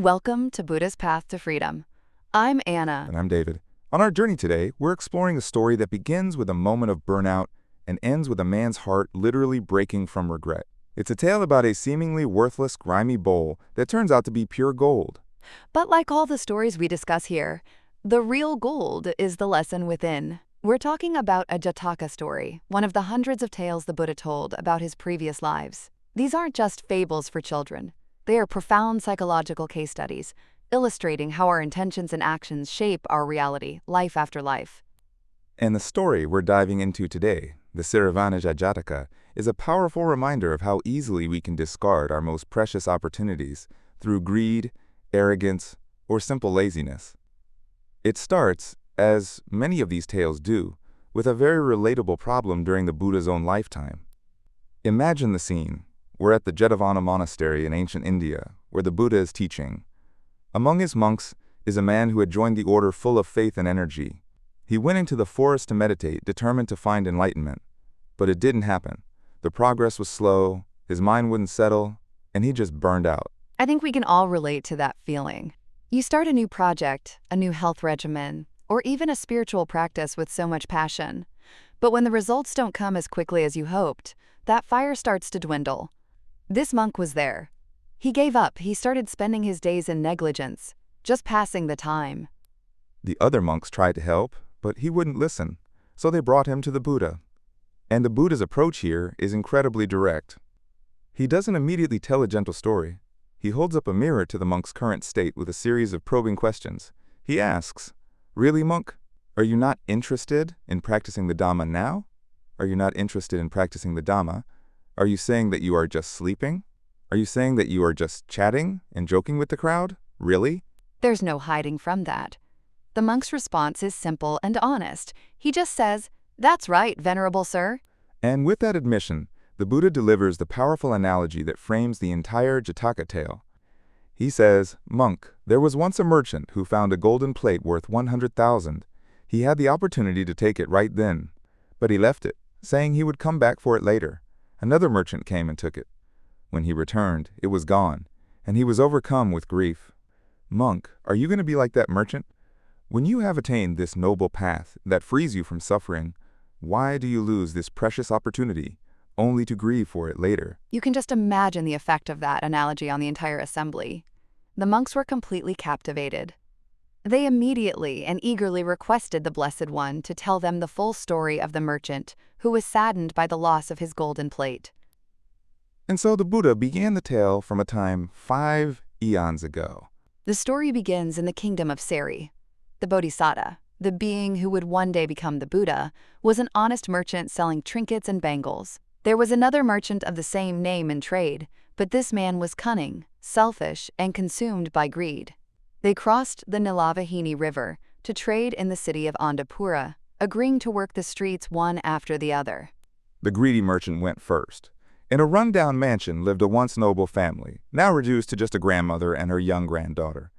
Welcome to Buddha's Path to Freedom. I'm Anna. And I'm David. On our journey today, we're exploring a story that begins with a moment of burnout and ends with a man's heart literally breaking from regret. It's a tale about a seemingly worthless, grimy bowl that turns out to be pure gold. But like all the stories we discuss here, the real gold is the lesson within. We're talking about a Jataka story, one of the hundreds of tales the Buddha told about his previous lives. These aren't just fables for children. They are profound psychological case studies, illustrating how our intentions and actions shape our reality, life after life. And the story we're diving into today, the Serivāṇija Jataka, is a powerful reminder of how easily we can discard our most precious opportunities through greed, arrogance, or simple laziness. It starts, as many of these tales do, with a very relatable problem during the Buddha's own lifetime. Imagine the scene. We're at the Jataka monastery in ancient India, where the Buddha is teaching. Among his monks is a man who had joined the order full of faith and energy. He went into the forest to meditate, determined to find enlightenment. But it didn't happen. The progress was slow, his mind wouldn't settle, and he just burned out. I think we can all relate to that feeling. You start a new project, a new health regimen, or even a spiritual practice with so much passion. But when the results don't come as quickly as you hoped, that fire starts to dwindle. This monk was there. He gave up. He started spending his days in negligence, just passing the time. The other monks tried to help, but he wouldn't listen, so they brought him to the Buddha. And the Buddha's approach here is incredibly direct. He doesn't immediately tell a gentle story. He holds up a mirror to the monk's current state with a series of probing questions. He asks, "Really, monk? Are you not interested in practicing the Dhamma now? Are you not interested in practicing the Dhamma? Are you saying that you are just sleeping? Are you saying that you are just chatting and joking with the crowd? Really?" There's no hiding from that. The monk's response is simple and honest. He just says, "That's right, venerable sir." And with that admission, the Buddha delivers the powerful analogy that frames the entire Jataka tale. He says, "Monk, there was once a merchant who found a golden plate worth 100,000. He had the opportunity to take it right then, but he left it, saying he would come back for it later. Another merchant came and took it. When he returned, it was gone, and he was overcome with grief. Monk, are you going to be like that merchant? When you have attained this noble path that frees you from suffering, why do you lose this precious opportunity, only to grieve for it later?" You can just imagine the effect of that analogy on the entire assembly. The monks were completely captivated. They immediately and eagerly requested the Blessed One to tell them the full story of the merchant who was saddened by the loss of his golden plate. And so the Buddha began the tale from a time 5 eons ago. The story begins in the kingdom of Seri. The Bodhisatta, the being who would one day become the Buddha, was an honest merchant selling trinkets and bangles. There was another merchant of the same name and trade, but this man was cunning, selfish, and consumed by greed. They crossed the Nilavahini River to trade in the city of Andapura, agreeing to work the streets one after the other. The greedy merchant went first. In a run-down mansion lived a once noble family, now reduced to just a grandmother and her young granddaughter.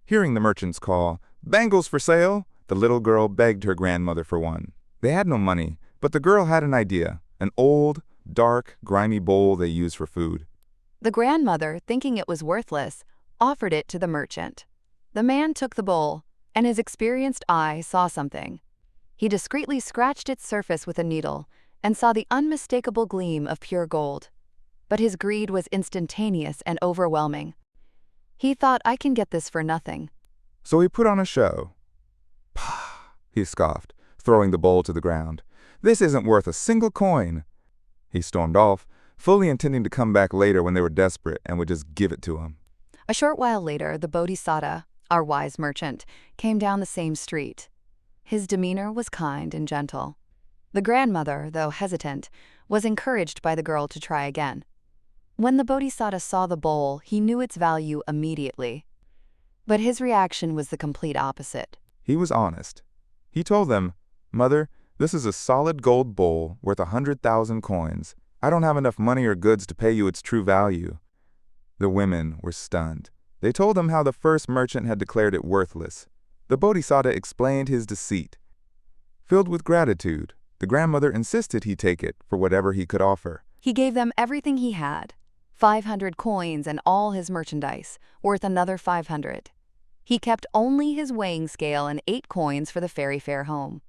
Hearing the merchant's call, "Bangles for sale!" the little girl begged her grandmother for one. They had no money, but the girl had an idea, an old, dark, grimy bowl they used for food. The grandmother, thinking it was worthless, offered it to the merchant. The man took the bowl, and his experienced eye saw something. He discreetly scratched its surface with a needle and saw the unmistakable gleam of pure gold. But his greed was instantaneous and overwhelming. He thought, "I can get this for nothing." So he put on a show. "Pah!" he scoffed, throwing the bowl to the ground. "This isn't worth a single coin." He stormed off, fully intending to come back later when they were desperate and would just give it to him. A short while later, the Bodhisatta, our wise merchant, came down the same street. His demeanor was kind and gentle. The grandmother, though hesitant, was encouraged by the girl to try again. When the Bodhisatta saw the bowl, he knew its value immediately. But his reaction was the complete opposite. He was honest. He told them, "Mother, this is a solid gold bowl worth 100,000 coins. I don't have enough money or goods to pay you its true value." The women were stunned. They told him how the first merchant had declared it worthless. The Bodhisatta explained his deceit. Filled with gratitude, the grandmother insisted he take it for whatever he could offer. He gave them everything he had. 500 coins and all his merchandise, worth another 500. He kept only his weighing scale and 8 coins for the ferry fare home.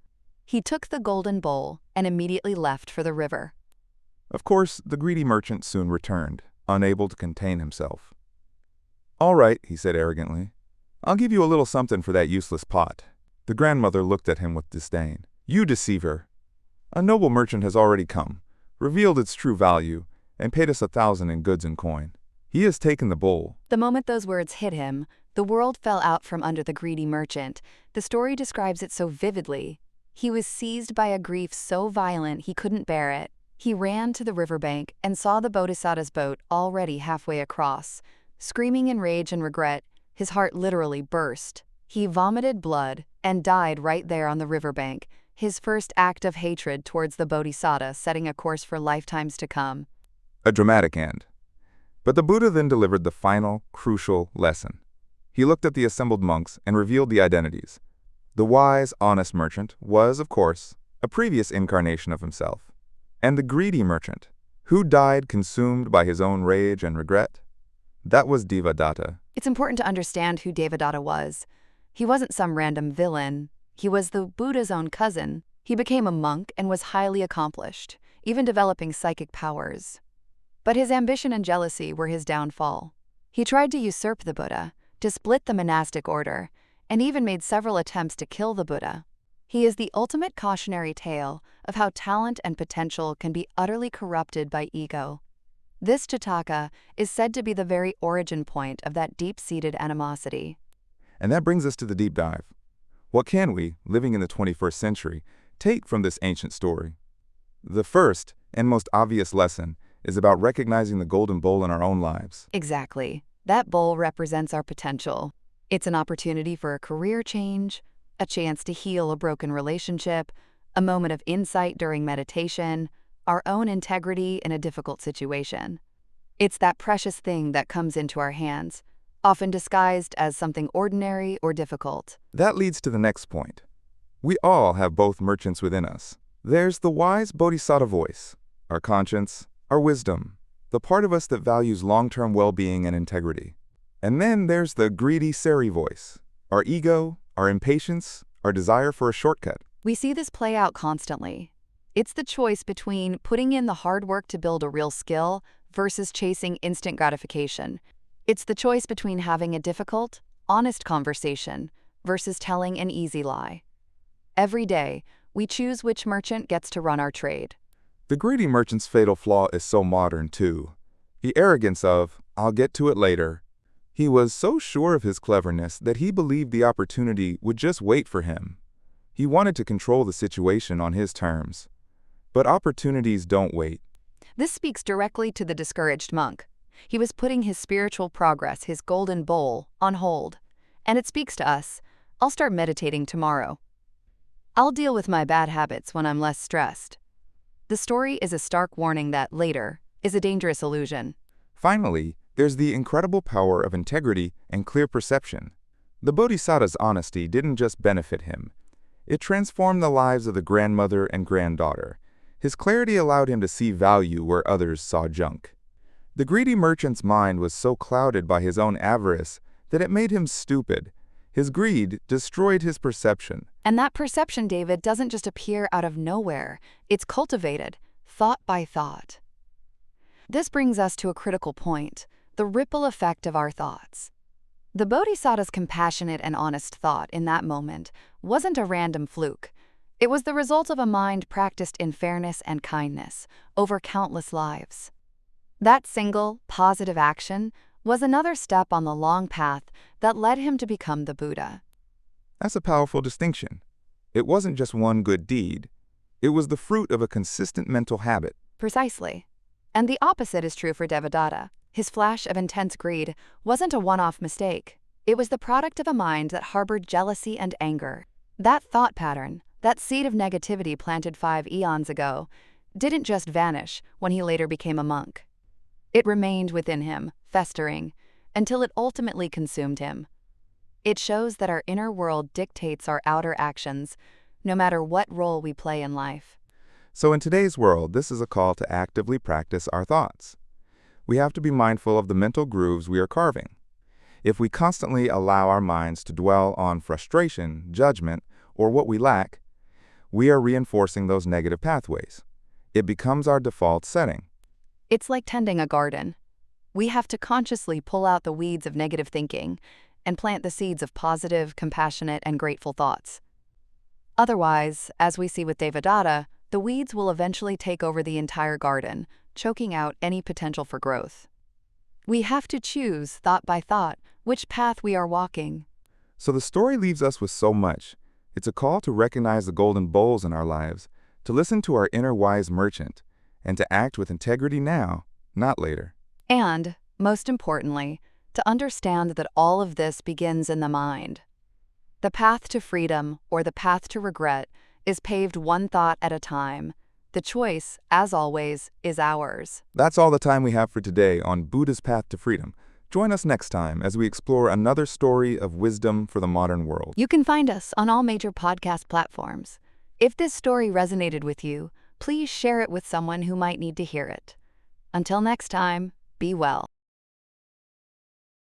He took the golden bowl and immediately left for the river. Of course, the greedy merchant soon returned, unable to contain himself. "All right," he said arrogantly. "I'll give you a little something for that useless pot." The grandmother looked at him with disdain. "You deceiver! A noble merchant has already come, revealed its true value, and paid us 1,000 in goods and coin. He has taken the bowl." The moment those words hit him, the world fell out from under the greedy merchant. The story describes it so vividly. He was seized by a grief so violent he couldn't bear it. He ran to the riverbank and saw the Bodhisattva's boat already halfway across. Screaming in rage and regret, his heart literally burst. He vomited blood and died right there on the riverbank, his first act of hatred towards the Bodhisattva setting a course for lifetimes to come. A dramatic end. But the Buddha then delivered the final, crucial lesson. He looked at the assembled monks and revealed the identities. The wise, honest merchant was, of course, a previous incarnation of himself. And the greedy merchant, who died consumed by his own rage and regret, that was Devadatta. It's important to understand who Devadatta was. He wasn't some random villain. He was the Buddha's own cousin. He became a monk and was highly accomplished, even developing psychic powers. But his ambition and jealousy were his downfall. He tried to usurp the Buddha, to split the monastic order, and even made several attempts to kill the Buddha. He is the ultimate cautionary tale of how talent and potential can be utterly corrupted by ego. This Jataka is said to be the very origin point of that deep-seated animosity. And that brings us to the deep dive. What can we, living in the 21st century, take from this ancient story? The first and most obvious lesson is about recognizing the golden bowl in our own lives. Exactly. That bowl represents our potential. It's an opportunity for a career change, a chance to heal a broken relationship, a moment of insight during meditation, our own integrity in a difficult situation. It's that precious thing that comes into our hands, often disguised as something ordinary or difficult. That leads to the next point. We all have both merchants within us. There's the wise bodhisattva voice, our conscience, our wisdom, the part of us that values long-term well-being and integrity. And then there's the greedy Seri voice, our ego, our impatience, our desire for a shortcut. We see this play out constantly. It's the choice between putting in the hard work to build a real skill versus chasing instant gratification. It's the choice between having a difficult, honest conversation versus telling an easy lie. Every day, we choose which merchant gets to run our trade. The greedy merchant's fatal flaw is so modern, too. The arrogance of, "I'll get to it later." He was so sure of his cleverness that he believed the opportunity would just wait for him. He wanted to control the situation on his terms. But opportunities don't wait. This speaks directly to the discouraged monk. He was putting his spiritual progress, his golden bowl, on hold. And it speaks to us. I'll start meditating tomorrow. I'll deal with my bad habits when I'm less stressed. The story is a stark warning that later is a dangerous illusion. Finally, there's the incredible power of integrity and clear perception. The Bodhisattva's honesty didn't just benefit him. It transformed the lives of the grandmother and granddaughter. His clarity allowed him to see value where others saw junk. The greedy merchant's mind was so clouded by his own avarice that it made him stupid. His greed destroyed his perception. And that perception, David, doesn't just appear out of nowhere. It's cultivated, thought by thought. This brings us to a critical point, the ripple effect of our thoughts. The Bodhisattva's compassionate and honest thought in that moment wasn't a random fluke. It was the result of a mind practiced in fairness and kindness over countless lives. That single, positive action was another step on the long path that led him to become the Buddha. That's a powerful distinction. It wasn't just one good deed. It was the fruit of a consistent mental habit. Precisely. And the opposite is true for Devadatta. His flash of intense greed wasn't a one-off mistake. It was the product of a mind that harbored jealousy and anger. That thought pattern, that seed of negativity planted 5 eons ago, didn't just vanish when he later became a monk. It remained within him, festering, until it ultimately consumed him. It shows that our inner world dictates our outer actions, no matter what role we play in life. So in today's world, this is a call to actively practice our thoughts. we have to be mindful of the mental grooves we are carving. If we constantly allow our minds to dwell on frustration, judgment, or what we lack, we are reinforcing those negative pathways. It becomes our default setting. It's like tending a garden. We have to consciously pull out the weeds of negative thinking and plant the seeds of positive, compassionate, and grateful thoughts. Otherwise, as we see with Devadatta, the weeds will eventually take over the entire garden, choking out any potential for growth. We have to choose, thought by thought, which path we are walking. So the story leaves us with so much. It's a call to recognize the golden bowls in our lives, to listen to our inner wise merchant, and to act with integrity now, not later. And, most importantly, to understand that all of this begins in the mind. The path to freedom, or the path to regret, is paved one thought at a time. The choice, as always, is ours. That's all the time we have for today on Buddha's Path to Freedom. Join us next time as we explore another story of wisdom for the modern world. You can find us on all major podcast platforms. If this story resonated with you, please share it with someone who might need to hear it. Until next time, be well.